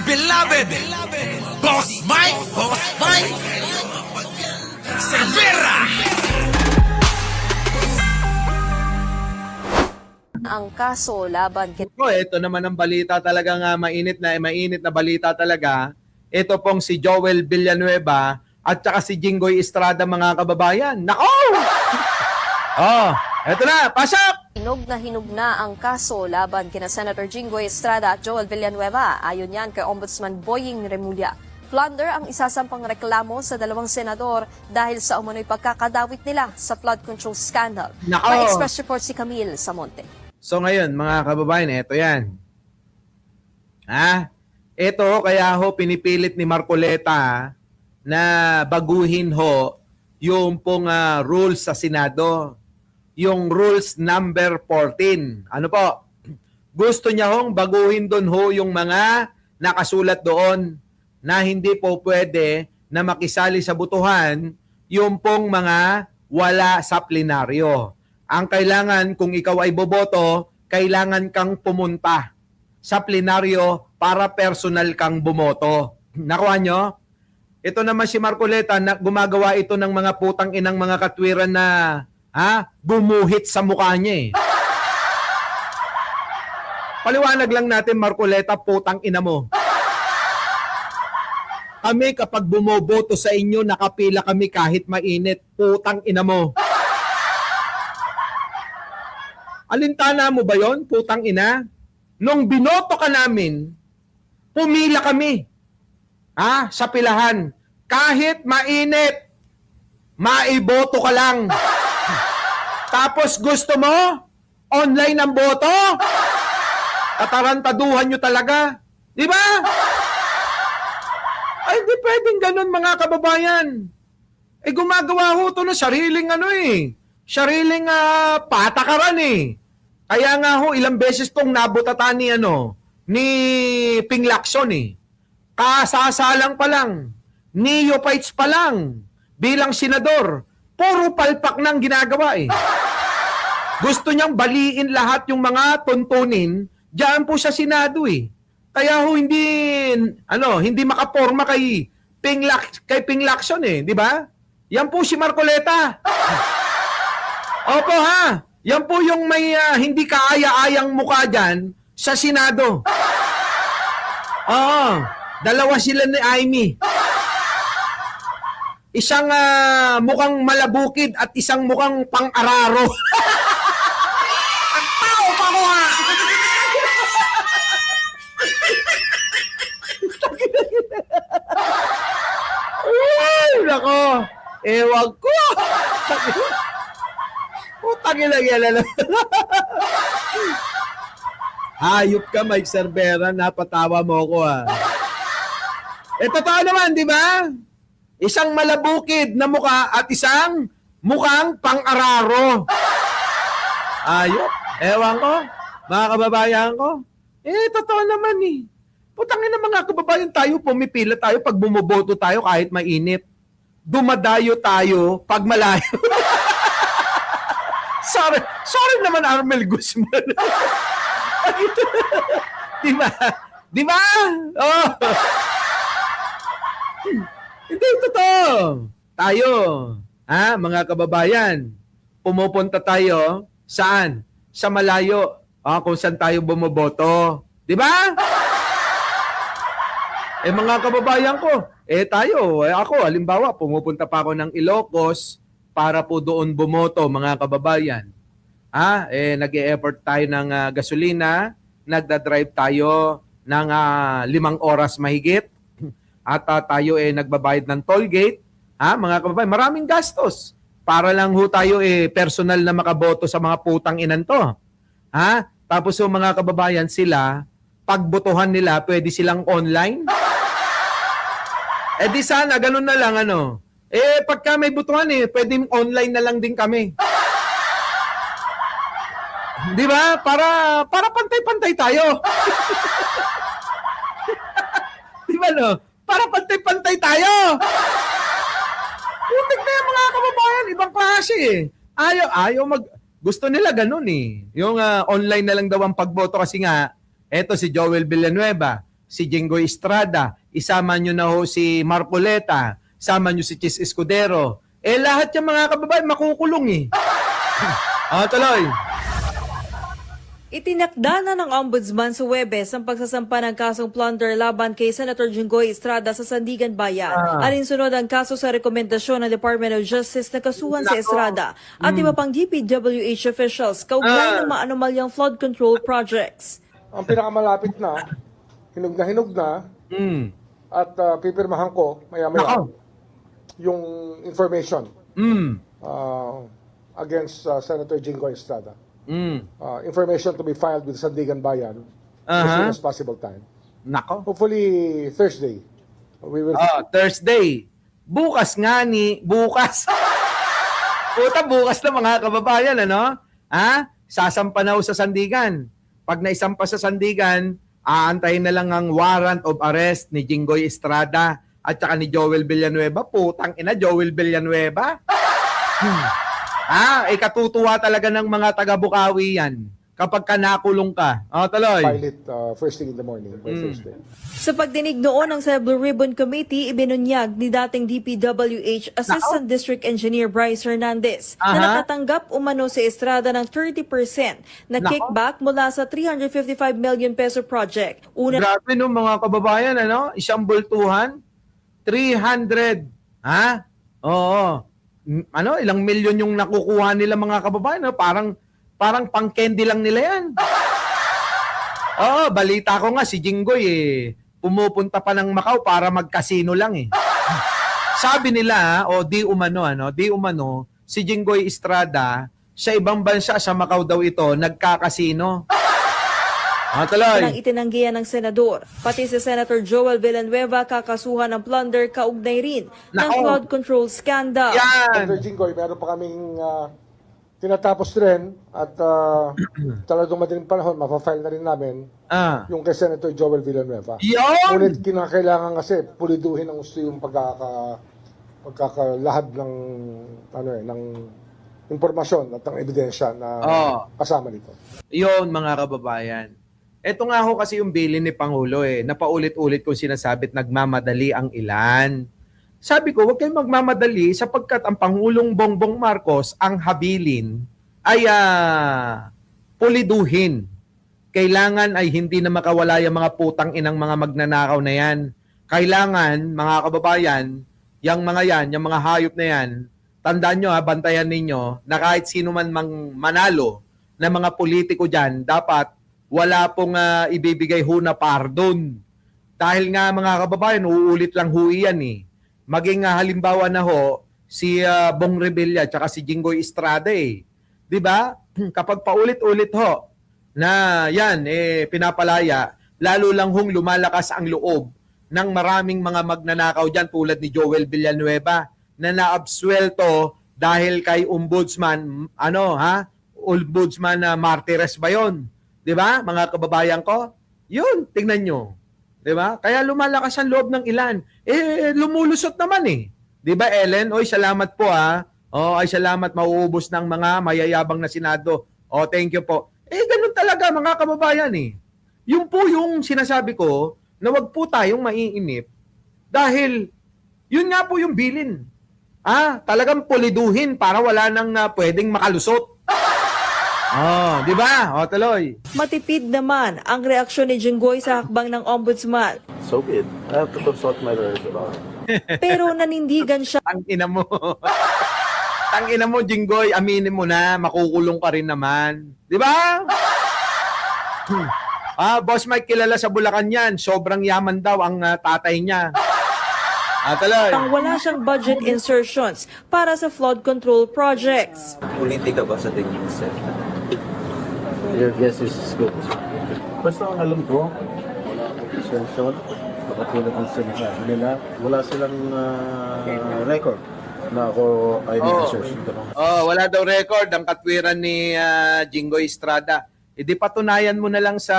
beloved Boss Mike Cervera. Ang kaso laban kay Ito naman ang balita talagang mainit na balita talaga. Ito pong si Joel Villanueva at saka si Jinggoy Estrada, mga kababayan. Nako! Oh, eto na, pasok! hinug na ang kaso laban kina Senator Jinggoy Estrada at Joel Villanueva. Ayon yan kay Ombudsman Boying Remulla. Plunder ang isasampang reklamo sa dalawang senador dahil sa umano'y pagkakadawit nila sa flood control scandal. Nako! May express report si Camille Samonte. So ngayon, mga kababayan, eto yan. Ito, kaya ho pinipilit ni Marcoleta na baguhin ho yung pong rules sa Senado. Yung rules number 14. Ano po? Gusto niya hong baguhin doon ho yung mga nakasulat doon na hindi po pwede na makisali sa butuhan yung pong mga wala sa plenaryo. Ang kailangan, kung ikaw ay boboto, kailangan kang pumunta sa plenaryo para personal kang bumoto. Nakuha nyo? Ito naman si Marcoleta, na gumagawa ito ng mga putang inang mga katwiran na bumuhit sa mukha niya eh. Paliwanag lang natin, Marcoleta, putang ina mo. Kami kapag bumoboto sa inyo, nakapila kami kahit mainit. Putang ina mo. Alintana mo ba yon, putang ina? Nung binoto ka namin, pumila kami sa pilahan. Kahit mainit, maiboto ka lang. Tapos gusto mo, online ang boto? Katarantaduhan nyo talaga. Di ba? Ay, di pwedeng ganun, mga kababayan. Gumagawa ho ito ng sariling sariling patakaran eh. Kaya nga ho, ilang beses pong nabutatan ni Ping Lacson eh. Kasasalang pa lang, neophytes pa lang, bilang senador, puro palpak nang ginagawa eh. Gusto niyang baliin lahat yung mga tuntunin diyan po sa Senado eh. Kaya ho hindi makaporma kay Ping Lacson eh, di ba? Yan po si Marcoleta. Opo yan po yung may hindi kaaya-ayang mukha dyan sa Senado. Oo, dalawa sila ni Amy. Isang mukhang malabukid at isang mukhang pang-araro. Ang tao pa ko Ay, nako. Ewan ko. Putang ina yan. Hayop ka, Mike Cervera. Napatawa mo ko totoo naman, di ba? Isang malabukid na mukha at isang mukhang pang-araro. Ayop. Ewan ko. Mga kababayan ko. Totoo naman eh. Putangin na mga kababayan tayo, pumipila tayo pag bumoboto tayo kahit mainit. Dumadayo tayo pag malayo. Sorry naman, Armel Guzman. Di ba? Oh. Hindi, totoo. Tayo, mga kababayan, pumupunta tayo, saan? Sa malayo, kung saan tayo bumoboto. Di ba? Mga kababayan ko, ako, halimbawa, pumupunta pa ako ng Ilocos para po doon bumoto, mga kababayan. Nag-e-effort tayo ng gasolina, nagda-drive tayo ng 5 oras mahigit, at tayo nagbabayad ng toll gate, mga kababayan, maraming gastos para lang ho tayo personal na makaboto sa mga putang inan to. Tapos mga kababayan, sila, pagbotohan nila, pwede silang online. Di sana, ganun na lang pagka may botohan pwede online na lang din kami. Di ba? Para pantay-pantay tayo. Di ba Para pantay-pantay tayo. Putik na yung mga kababayan, ibang klase Ayaw gusto nila ganun Yung online na lang daw ang pagboto kasi nga, eto si Joel Villanueva. si Jinggoy Estrada, isama nyo na ho si Marcoleta, sama nyo si Chis Escudero. Lahat yung mga kababayan makukulong eh. Tuloy. Itinakda na ng Ombudsman sa Huwebes ang pagsasampa ng kasong plunder laban kay Senator Jinggoy Estrada sa Sandigan Bayan. Alinsunod ang kaso sa rekomendasyon ng Department of Justice na kasuhan si Estrada at iba pang DPWH officials kaugnay ng mga anomalyang flood control projects. Ang pinakamalapit na, hinog na, at pipirmahan ko maya-maya yung information against Senator Jinggoy Estrada. Information to be filed with Sandigan Bayan as soon as possible time. Nako. Hopefully Thursday. We will Thursday. Bukas nga bukas. Puta, bukas na mga kababayan, ano? Sasampa na ho sa Sandigan. Pag naisampa sa Sandigan, aantayin na lang ang warrant of arrest ni Jinggoy Estrada at saka ni Joel Villanueva. Putang ina, Joel Villanueva. Katutuwa talaga ng mga taga-Bukawi yan kapag ka nakulong ka. Tuloy. file it first thing in the morning by Thursday. Sa pagdinig noon ng sa Blue Ribbon Committee, ibinunyag ni dating DPWH Assistant District Engineer Bryce Hernandez na nakatanggap umano si Estrada ng 30% na kickback mula sa 355 million peso project. Grabe no mga kababayan, ano? Isang bultuhan, 300. Oo. Ilang milyon yung nakukuha nila mga kababayan, no? Parang pang-candy lang nila yan. Balita ko nga si Jinggoy pumupunta pa ng Macau para mag-casino lang eh. Sabi nila, di umano, si Jinggoy Estrada sa ibang bansa sa Macau daw ito nagka-casino. Tuloy. Nang itinanggihan ng senador, pati si Senator Joel Villanueva kakasuhan ng plunder kaugnay rin ng flood control scandal. Senator Jinggoy, meron pa kaming tinatapos rin at talagang madaling panahon, mapafile na rin namin yung kay Senator Joel Villanueva. Ngunit kinakailangan kasi puliduhin ang gusto yung pagkakalahad ng ng impormasyon at ng ebidensya na kasama nito. Yon mga kababayan. Ito nga ho kasi yung bilin ni Pangulo napaulit-ulit kong sinasabi at nagmamadali ang ilan. Sabi ko, huwag kayong magmamadali sapagkat ang Pangulong Bongbong Marcos ang habilin ay puliduhin. Kailangan ay hindi na makawala yung mga putang inang mga magnanakaw na yan. Kailangan, mga kababayan, yung mga hayop na yan, tandaan nyo bantayan ninyo na kahit sino man manalo na mga politiko dyan, dapat wala pong ibibigay ho na pardon. Dahil nga mga kababayan, uulit lang ho yan Maging halimbawa na ho, si Bong Revilla at si Jinggoy Estrada Di ba? Kapag paulit-ulit ho na yan pinapalaya, lalo lang hong lumalakas ang loob ng maraming mga magnanakaw dyan tulad ni Joel Villanueva na naabsuelto dahil kay Ombudsman, Ombudsman Martires ba yun? Di ba, mga kababayan ko? Yun, tingnan nyo. Di ba? Kaya lumalakas ang loob ng ilan. Lumulusot naman Di ba, Ellen? Oy, salamat po ay salamat, mauubos ng mga mayayabang na Senado. Thank you po. Ganun talaga mga kababayan Yung po yung sinasabi ko na wag po tayong maiinip dahil yun nga po yung bilin. Talagang puliduhin para wala nang pwedeng makalusot. Di ba? Tuloy. Matipid naman ang reaksyon ni Jinggoy sa hakbang ng Ombudsman. So be it. I have to consult my lawyers about it. Pero nanindigan siya Tangina mo. Tangina mo, Jinggoy, aminin mo na, makukulong ka rin naman. Di ba? Boss Mike, kilala sa Bulacan yan. Sobrang yaman daw ang tatay niya. Tuloy. pang wala siyang budget insertions para sa flood control projects. Politika ba sa tingin mo, sir? Your guess is good. Basta ang alam ko, extension, nakatulad ng sinasabi nila, wala silang record na ako ay insertion. Wala daw record ang katwiran ni Jinggoy Estrada. Di patunayan mo na lang sa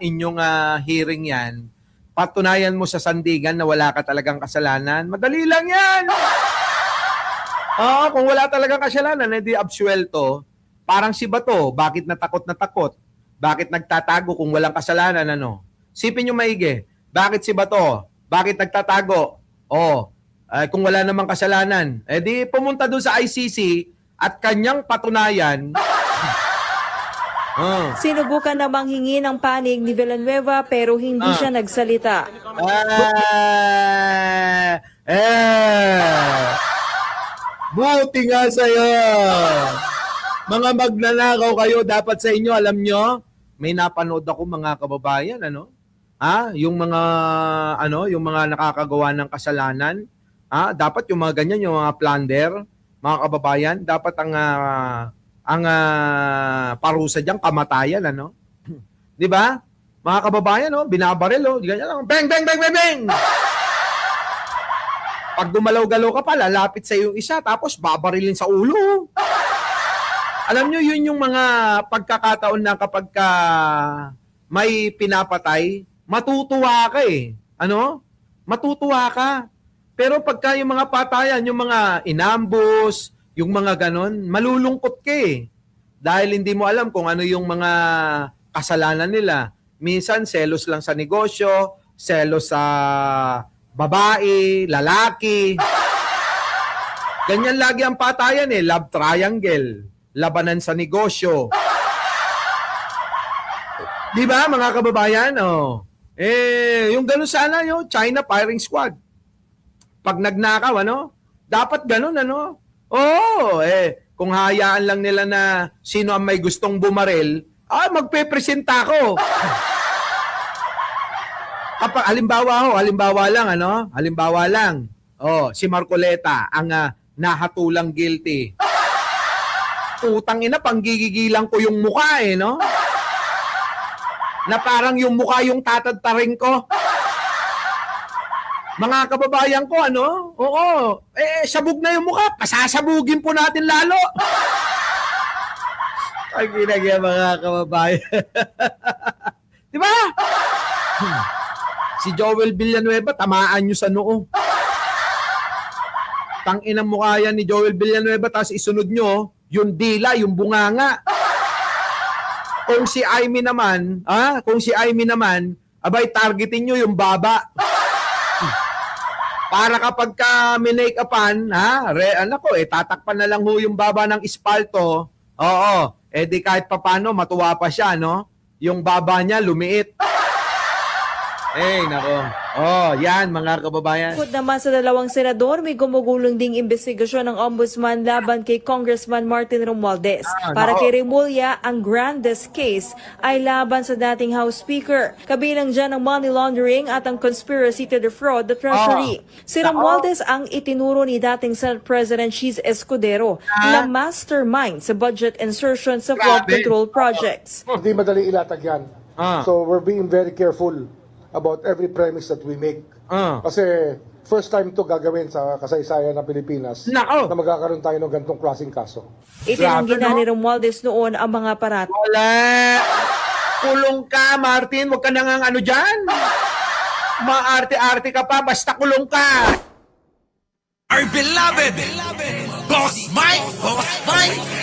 inyong hearing yan. Patunayan mo sa sandigan na wala ka talagang kasalanan. Madali lang yan. Kung wala talagang kasalanan, edi absuelto. Parang si Bato, bakit natakot na takot? Bakit nagtatago kung walang kasalanan, Sipin nyo maigi. Bakit si Bato? Bakit nagtatago? Kung wala namang kasalanan, di pumunta doon sa ICC at kanyang patunayan. Sinubukan namang hingi ng panig ni Villanueva pero hindi siya nagsalita. Buti nga sa'yo. Mga magnanakaw kayo, dapat sa inyo, alam nyo, may napanood ako mga kababayan, yung mga nakakagawa ng kasalanan, dapat yung mga ganyan, yung mga plunder, mga kababayan, dapat ang parusa diyan kamatayan, Di ba? Mga kababayan, binabaril, ganyan lang, bang bang bang bang bang. Pag gumalaw-galaw ka pa, lalapit sa yung isa, tapos babarilin sa ulo. Alam nyo, yun yung mga pagkakataon na kapag may pinapatay, matutuwa ka Matutuwa ka. Pero pagka yung mga patayan, yung mga inambus, yung mga ganon, malulungkot ka Dahil hindi mo alam kung ano yung mga kasalanan nila. Minsan, selos lang sa negosyo, selos sa babae, lalaki. Ganyan lagi ang patayan love triangle, labanan sa negosyo. Di ba mga kababayan? Yung gano'n sana yung China firing squad. Pag nagnakaw, dapat gano'n, kung hayaan lang nila na sino ang may gustong bumaril, magpe-presenta ako. Kapag halimbawa lang, si Marcoleta ang nahatulang guilty. Putang ina, panggigigilan ko yung mukha na parang yung mukha yung tatadtarin ko. Mga kababayan ko, sabog na yung mukha, pasasabugin po natin lalo. Ay, ginagaya mga kababayan. Di ba? Si Joel Villanueva, tamaan nyo sa noo. Tanginang mukha yan ni Joel Villanueva, tapos isunod nyo, yung dila, yung bunganga. Kung si Aimee naman, abay, targetin nyo yung baba. Para kapag ka minake-upan, tatakpan na lang ho yung baba ng espalto. Di kahit papano, matuwa pa siya, Yung baba niya, lumiit. Nako. Yan mga kababayan. Bukod naman sa dalawang senador, may gumugulong ding investigasyon ng Ombudsman laban kay Congressman Martin Romualdez. Para kay Remulla, ang grandest case ay laban sa dating House Speaker. Kabilang dyan ang money laundering at ang conspiracy to defraud the Treasury. Si Romualdez ang itinuro ni dating Senate President Cheese Escudero na mastermind sa budget insertion sa flood control projects. Hindi madali ilatag yan. So we're being very careful about every premise that we make. Kasi first time to gagawin sa kasaysayan ng Pilipinas na magkakaroon tayo ng ganitong klaseng kaso. Itinanggi na ni Romualdez noon ang mga parat. Wala. Kulong ka, Martin. Huwag ka nang dyan. Maarte-arte ka pa, basta kulong ka. Our beloved Boss Mike!